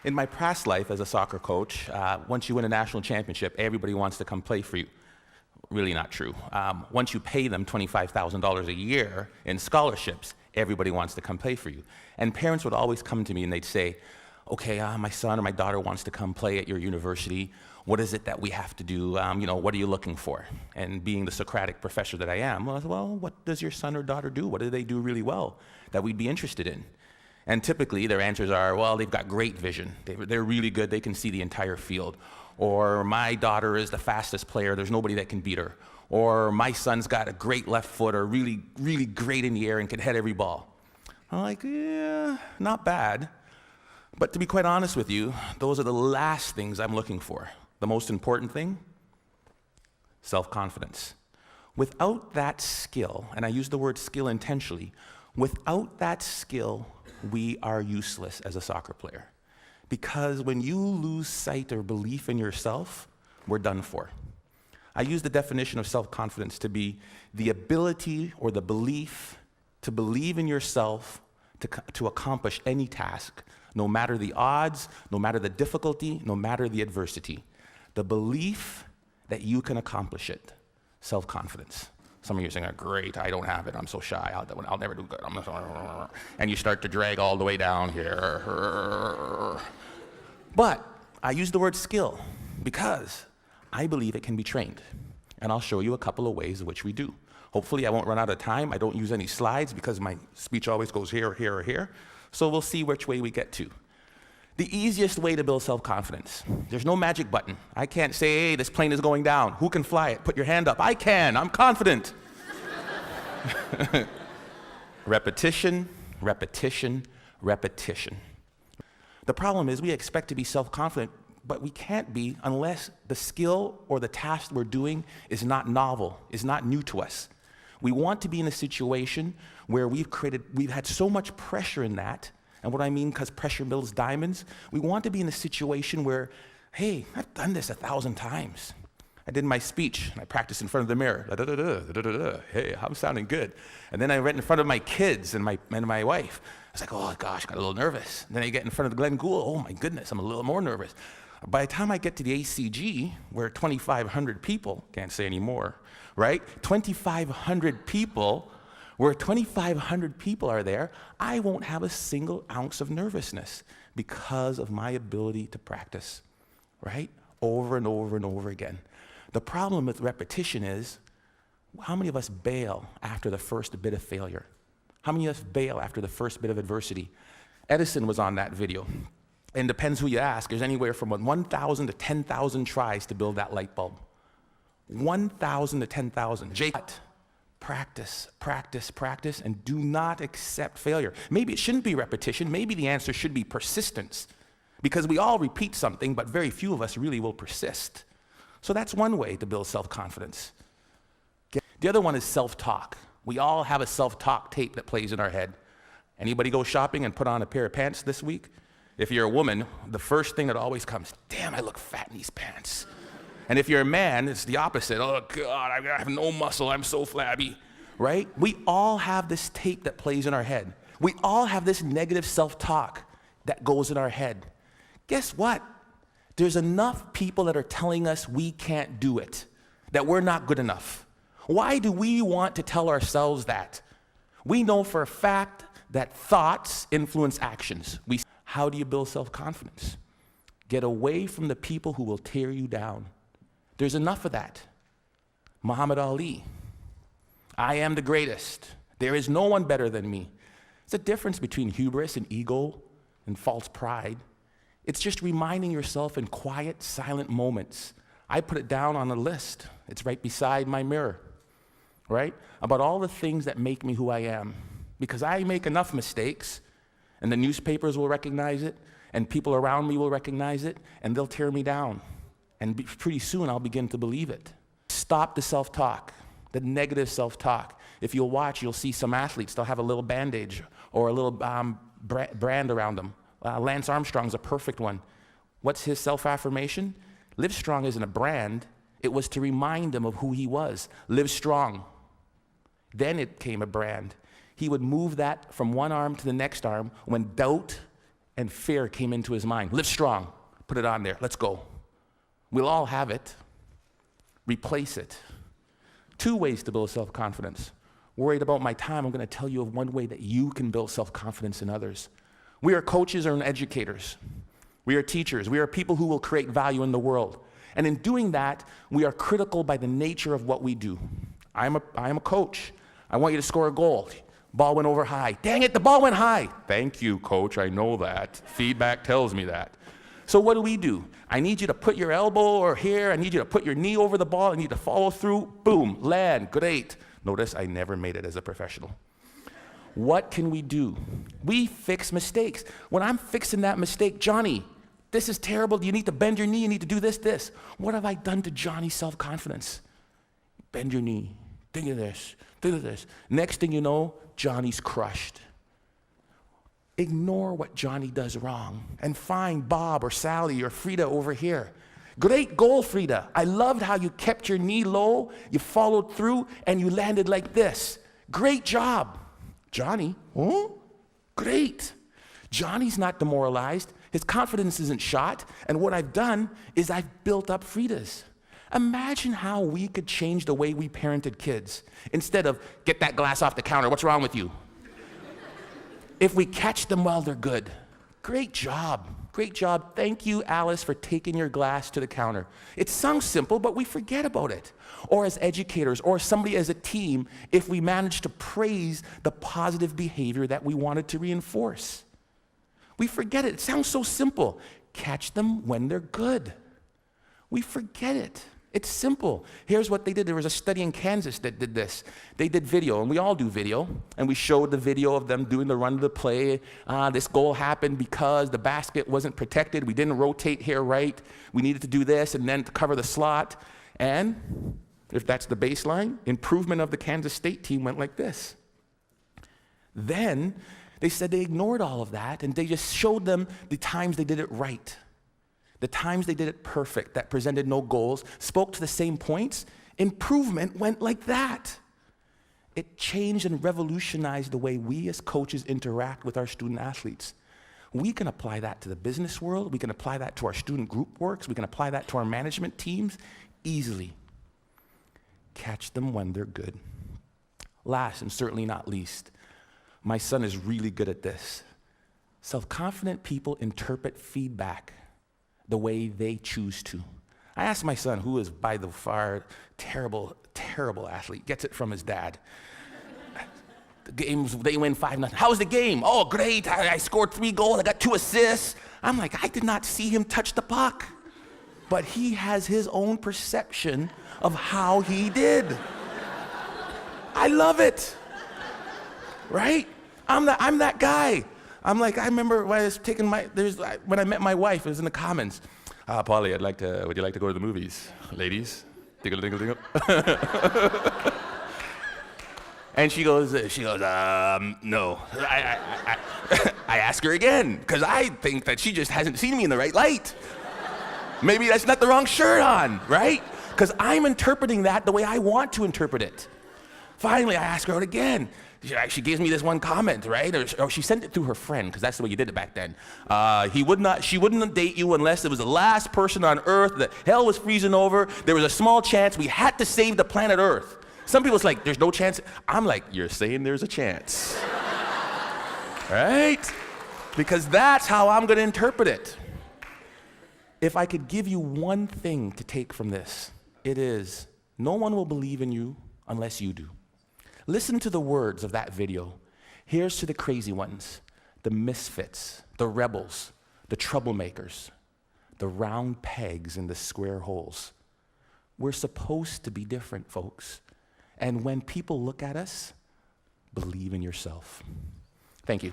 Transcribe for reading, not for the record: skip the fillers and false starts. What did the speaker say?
In my past life as a soccer coach, once you win a national championship, everybody wants to come play for you. Really not true. Once you pay them $25,000 a year in scholarships, everybody wants to come play for you. And parents would always come to me and they'd say, okay, my son or my daughter wants to come play at your university. What is it that we have to do? What are you looking for? And being the Socratic professor that I am, well, what does your son or daughter do? What do they do really well that we'd be interested in? And typically their answers are, well, they've got great vision. They're really good. They can see the entire field. Or my daughter is the fastest player. There's nobody that can beat her. Or my son's got a great left foot, or really, really great in the air and can head every ball. I'm like, yeah, not bad. But to be quite honest with you, those are the last things I'm looking for. The most important thing, self-confidence. Without that skill, and I use the word skill intentionally, without that skill, we are useless as a soccer player. Because when you lose sight or belief in yourself, we're done for. I use the definition of self-confidence to be the ability or the belief to believe in yourself to accomplish any task, no matter the odds, no matter the difficulty, no matter the adversity. The belief that you can accomplish it, self-confidence. Some of you are saying, great, I don't have it, I'm so shy, I'll never do good. And you start to drag all the way down here. But I use the word skill because I believe it can be trained. And I'll show you a couple of ways in which we do. Hopefully I won't run out of time. I don't use any slides because my speech always goes here, here, or here. So we'll see which way we get to. The easiest way to build self-confidence. There's no magic button. I can't say, hey, this plane is going down. Who can fly it? Put your hand up. I can. I'm confident. Repetition, repetition, repetition. The problem is we expect to be self-confident, but we can't be unless the skill or the task we're doing is not novel, is not new to us. We want to be in a situation where we've had so much pressure in that. And what I mean, because pressure builds diamonds, we want to be in a situation where, hey, I've done this 1,000 times. I did my speech, and I practiced in front of the mirror. Hey, I'm sounding good. And then I went in front of my kids and my wife. I was like, oh gosh, got a little nervous. And then I get in front of Glenn Gould. Oh my goodness, I'm a little more nervous. By the time I get to the ACG, where 2,500 people, can't say anymore, right? 2,500 people, where 2,500 people are there, I won't have a single ounce of nervousness because of my ability to practice, right? Over and over and over again. The problem with repetition is, how many of us bail after the first bit of failure? How many of us bail after the first bit of adversity? Edison was on that video. And depends who you ask, there's anywhere from 1,000 to 10,000 tries to build that light bulb. 1,000 to 10,000. Practice, practice, practice, and do not accept failure. Maybe it shouldn't be repetition. Maybe the answer should be persistence. Because we all repeat something, but very few of us really will persist. So that's one way to build self-confidence. The other one is self-talk. We all have a self-talk tape that plays in our head. Anybody go shopping and put on a pair of pants this week? If you're a woman, the first thing that always comes, damn, I look fat in these pants. And if you're a man, it's the opposite. Oh God, I have no muscle, I'm so flabby, right? We all have this tape that plays in our head. We all have this negative self-talk that goes in our head. Guess what? There's enough people that are telling us we can't do it, that we're not good enough. Why do we want to tell ourselves that? We know for a fact that thoughts influence actions. How do you build self-confidence? Get away from the people who will tear you down. There's enough of that. Muhammad Ali, I am the greatest. There is no one better than me. It's a difference between hubris and ego and false pride. It's just reminding yourself in quiet, silent moments. I put it down on a list. It's right beside my mirror, right? About all the things that make me who I am. Because I make enough mistakes, and the newspapers will recognize it, and people around me will recognize it, and they'll tear me down. And pretty soon I'll begin to believe it. Stop the self-talk, the negative self-talk. If you'll watch, you'll see some athletes, they'll have a little bandage or a little brand around them. Lance Armstrong's a perfect one. What's his self-affirmation? Live Strong isn't a brand. It was to remind him of who he was. Live strong. Then it came a brand. He would move that from one arm to the next arm when doubt and fear came into his mind. Live strong. Put it on there. Let's go. We'll all have it. Replace it. 2 ways to build self-confidence. Worried about my time, I'm going to tell you of one way that you can build self-confidence in others. We are coaches and educators. We are teachers. We are people who will create value in the world. And in doing that, we are critical by the nature of what we do. I am a coach. I want you to score a goal. Ball went over high. Dang it, the ball went high. Thank you, coach, I know that. Feedback tells me that. So what do? I need you to put your elbow or here. I need you to put your knee over the ball. I need to follow through. Boom, land, great. Notice I never made it as a professional. What can we do? We fix mistakes. When I'm fixing that mistake, Johnny, this is terrible. You need to bend your knee. You need to do this. What have I done to Johnny's self-confidence? Bend your knee. Think of this. Next thing you know, Johnny's crushed. Ignore what Johnny does wrong and find Bob or Sally or Frida over here. Great goal, Frida. I loved how you kept your knee low, you followed through, and you landed like this. Great job. Johnny, great. Johnny's not demoralized. His confidence isn't shot. And what I've done is I've built up Frida's. Imagine how we could change the way we parented kids. Instead of, get that glass off the counter, what's wrong with you? If we catch them while they're good. Great job. Thank you, Alice, for taking your glass to the counter. It sounds simple, but we forget about it. Or as educators, or somebody as a team, if we manage to praise the positive behavior that we wanted to reinforce. We forget it. It sounds so simple. Catch them when they're good. We forget it. It's simple. Here's what they did. There was a study in Kansas that did this. They did video, and we all do video, and we showed the video of them doing the run of the play. This goal happened because the basket wasn't protected. We didn't rotate here right. We needed to do this, and then to cover the slot. And if that's the baseline, improvement of the Kansas State team went like this. Then they said they ignored all of that, and they just showed them the times they did it right. The times they did it perfect, that presented no goals, spoke to the same points, improvement went like that. It changed and revolutionized the way we as coaches interact with our student athletes. We can apply that to the business world. We can apply that to our student group works. We can apply that to our management teams easily. Catch them when they're good. Last and certainly not least, my son is really good at this. Self-confident people interpret feedback the way they choose to. I asked my son, who is by the far terrible athlete, gets it from his dad. The games, they win 5-0. How was the game? Oh, great, I scored 3 goals, I got 2 assists. I'm like, I did not see him touch the puck. But he has his own perception of how he did. I love it, right? I'm that guy. I'm like, I remember when I was when I met my wife, it was in the Commons. Polly, would you like to go to the movies? Ladies, dingle, dingle, dingle. And she goes, no. I ask her again, because I think that she just hasn't seen me in the right light. Maybe that's not the wrong shirt on, right? Because I'm interpreting that the way I want to interpret it. Finally, I ask her out again. She gives me this one comment, right? Or she sent it through her friend, because that's the way you did it back then. She wouldn't date you unless it was the last person on Earth, the hell was freezing over, there was a small chance we had to save the planet Earth. Some people's like, there's no chance. I'm like, you're saying there's a chance. Right? Because that's how I'm going to interpret it. If I could give you one thing to take from this, it is, no one will believe in you unless you do. Listen to the words of that video. Here's to the crazy ones, the misfits, the rebels, the troublemakers, the round pegs in the square holes. We're supposed to be different, folks. And when people look at us, believe in yourself. Thank you.